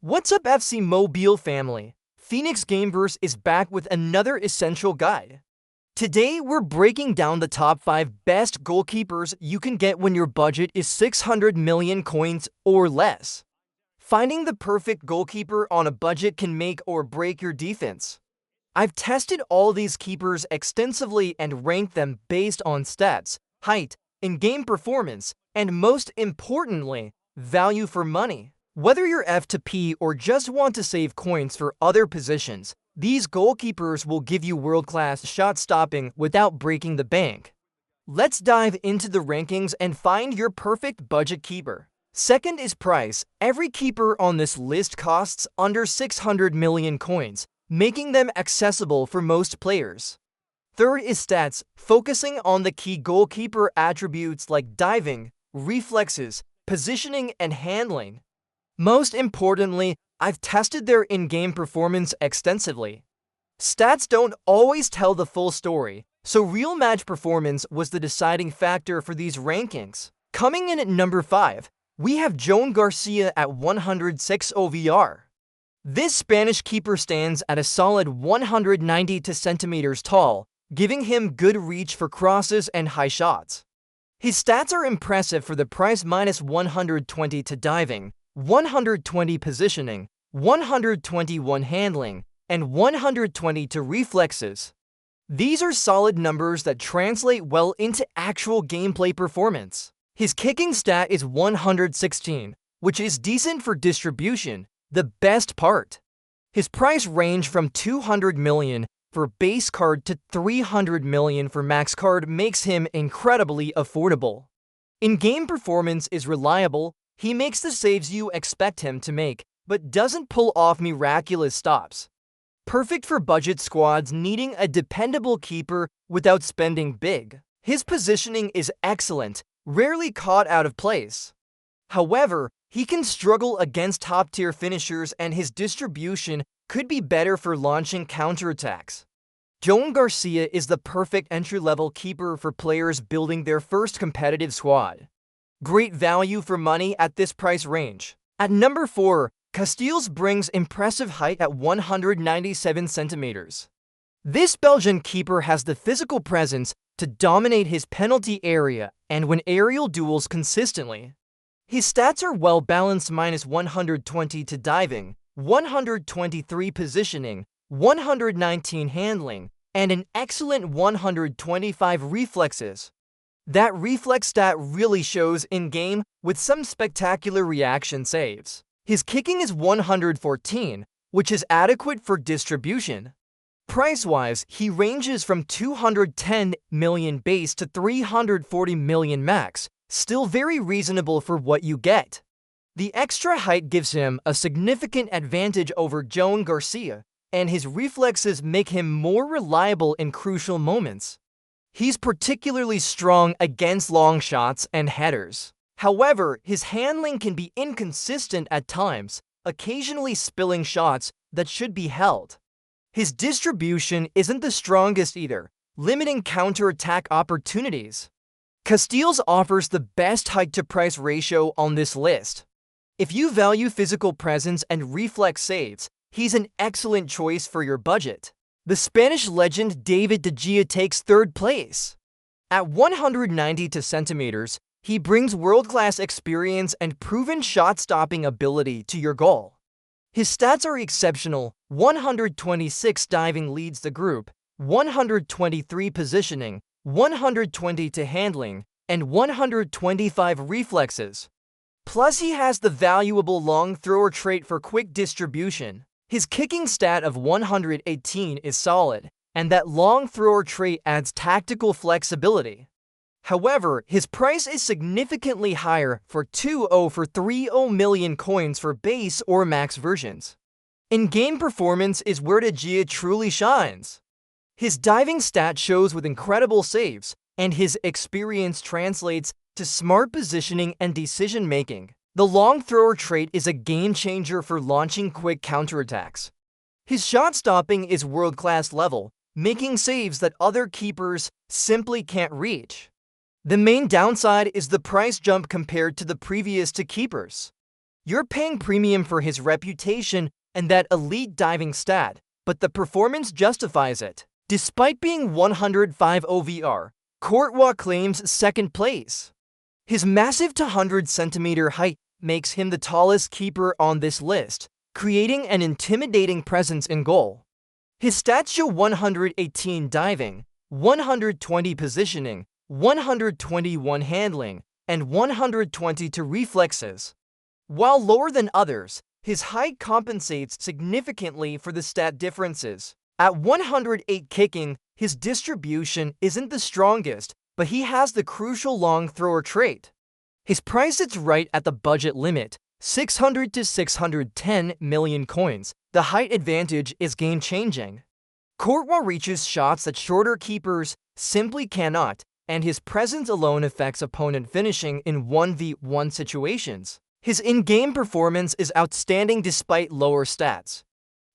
What's up, FC Mobile family? Phoenix Gameverse is back with another essential guide. Today, we're breaking down the top 5 best goalkeepers you can get when your budget is 600 million coins or less. Finding the perfect goalkeeper on a budget can make or break your defense. I've tested all these keepers extensively and ranked them based on stats, height, in-game performance, and most importantly, value for money. Whether you're F to P or just want to save coins for other positions, these goalkeepers will give you world-class shot stopping without breaking the bank. Let's dive into the rankings and find your perfect budget keeper. Second is price. Every keeper on this list costs under 600 million coins, making them accessible for most players. Third is stats, focusing on the key goalkeeper attributes like diving, reflexes, positioning, and handling. Most importantly, I've tested their in-game performance extensively. Stats don't always tell the full story, so real match performance was the deciding factor for these rankings. Coming in at number 5, we have Joan Garcia at 106 OVR. This Spanish keeper stands at a solid 190 centimeters tall, giving him good reach for crosses and high shots. His stats are impressive for the price, minus 120 to diving, 120 positioning, 121 handling, and 120 to reflexes. These are solid numbers that translate well into actual gameplay performance. His kicking stat is 116, which is decent for distribution, the best part. His price range from 200 million for base card to 300 million for max card makes him incredibly affordable. In-game performance is reliable. He makes the saves you expect him to make, but doesn't pull off miraculous stops. Perfect for budget squads needing a dependable keeper without spending big. His positioning is excellent, rarely caught out of place. However, he can struggle against top-tier finishers, and his distribution could be better for launching counterattacks. Joan Garcia is the perfect entry-level keeper for players building their first competitive squad. Great value for money at this price range. At number 4, Casteels brings impressive height at 197 centimeters. This Belgian keeper has the physical presence to dominate his penalty area and win aerial duels consistently. His stats are well balanced, minus 120 to diving, 123 positioning, 119 handling, and an excellent 125 reflexes. That reflex stat really shows in-game with some spectacular reaction saves. His kicking is 114, which is adequate for distribution. Price-wise, he ranges from 210 million base to 340 million max, still very reasonable for what you get. The extra height gives him a significant advantage over Joan Garcia, and his reflexes make him more reliable in crucial moments. He's particularly strong against long shots and headers. However, his handling can be inconsistent at times, occasionally spilling shots that should be held. His distribution isn't the strongest either, limiting counterattack opportunities. Casteels offers the best height-to-price ratio on this list. If you value physical presence and reflex saves, he's an excellent choice for your budget. The Spanish legend David De Gea takes third place. At 190 centimeters, he brings world-class experience and proven shot-stopping ability to your goal. His stats are exceptional. 126 diving leads the group, 123 positioning, 120 to handling, and 125 reflexes. Plus, he has the valuable long thrower trait for quick distribution. His kicking stat of 118 is solid, and that long thrower trait adds tactical flexibility. However, his price is significantly higher for 30 million coins for base or max versions. In-game performance is where De Gea truly shines. His diving stat shows with incredible saves, and his experience translates to smart positioning and decision-making. The long thrower trait is a game-changer for launching quick counterattacks. His shot stopping is world-class level, making saves that other keepers simply can't reach. The main downside is the price jump compared to the previous two keepers. You're paying premium for his reputation and that elite diving stat, but the performance justifies it. Despite being 105 OVR, Courtois claims second place. His massive 200-centimeter height makes him the tallest keeper on this list, creating an intimidating presence in goal. His stats show 118 diving, 120 positioning, 121 handling, and 122 reflexes. While lower than others, his height compensates significantly for the stat differences. At 108 kicking, his distribution isn't the strongest, but he has the crucial long thrower trait. His price sits right at the budget limit, 600 to 610 million coins. The height advantage is game-changing. Courtois reaches shots that shorter keepers simply cannot, and his presence alone affects opponent finishing in 1v1 situations. His in-game performance is outstanding despite lower stats.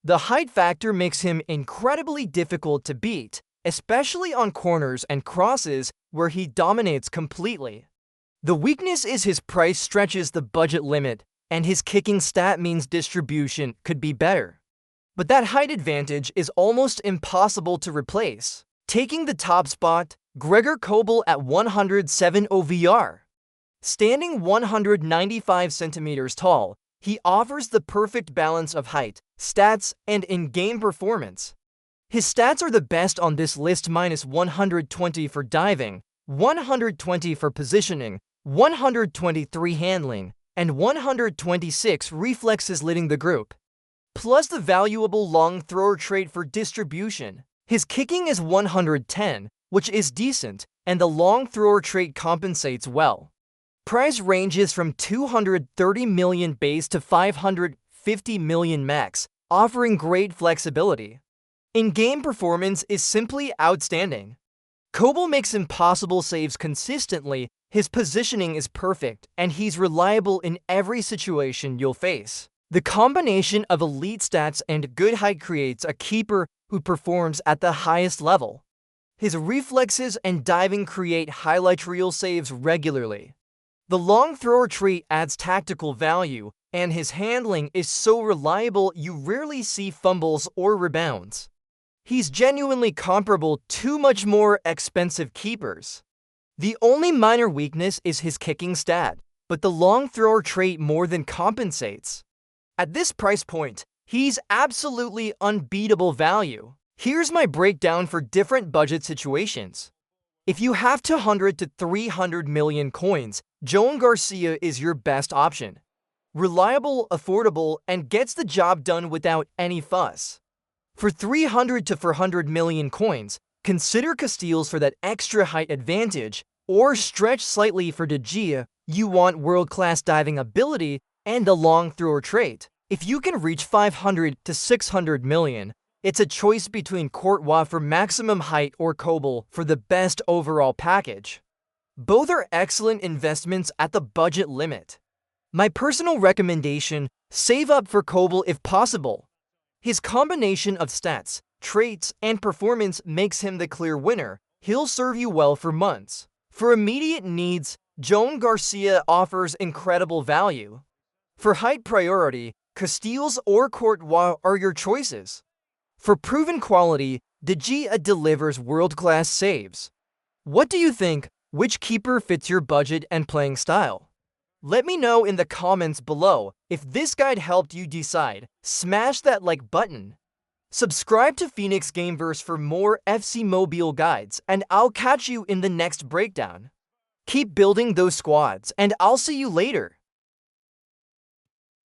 The height factor makes him incredibly difficult to beat, especially on corners and crosses where he dominates completely. The weakness is his price stretches the budget limit, and his kicking stat means distribution could be better. But that height advantage is almost impossible to replace. Taking the top spot, Kobel at 107 OVR. Standing 195 centimeters tall, he offers the perfect balance of height, stats, and in-game performance. His stats are the best on this list, minus 120 for diving, 120 for positioning, 123 handling, and 126 reflexes, leading the group. Plus the valuable long thrower trait for distribution. His kicking is 110, which is decent, and the long thrower trait compensates well. Price ranges from 230 million base to 550 million max, offering great flexibility. In-game performance is simply outstanding. Kobel makes impossible saves consistently, his positioning is perfect, and he's reliable in every situation you'll face. The combination of elite stats and good height creates a keeper who performs at the highest level. His reflexes and diving create highlight reel saves regularly. The long thrower trait adds tactical value, and his handling is so reliable you rarely see fumbles or rebounds. He's genuinely comparable to much more expensive keepers. The only minor weakness is his kicking stat, but the long thrower trait more than compensates. At this price point, he's absolutely unbeatable value. Here's my breakdown for different budget situations. If you have 200 to 300 million coins, Joan Garcia is your best option. Reliable, affordable, and gets the job done without any fuss. For 300 to 400 million coins, consider Casteels for that extra height advantage, or stretch slightly for Garcia. You want world-class diving ability and a long thrower trait. If you can reach 500 to 600 million, it's a choice between Courtois for maximum height or Kobel for the best overall package. Both are excellent investments at the budget limit. My personal recommendation, save up for Kobel if possible. His combination of stats, traits, and performance makes him the clear winner. He'll serve you well for months. For immediate needs, Joan Garcia offers incredible value. For height priority, Casteels or Courtois are your choices. For proven quality, Garcia delivers world-class saves. What do you think? Which keeper fits your budget and playing style? Let me know in the comments below. If this guide helped you decide, smash that like button. Subscribe to Phoenix Gameverse for more FC Mobile guides, and I'll catch you in the next breakdown. Keep building those squads, and I'll see you later.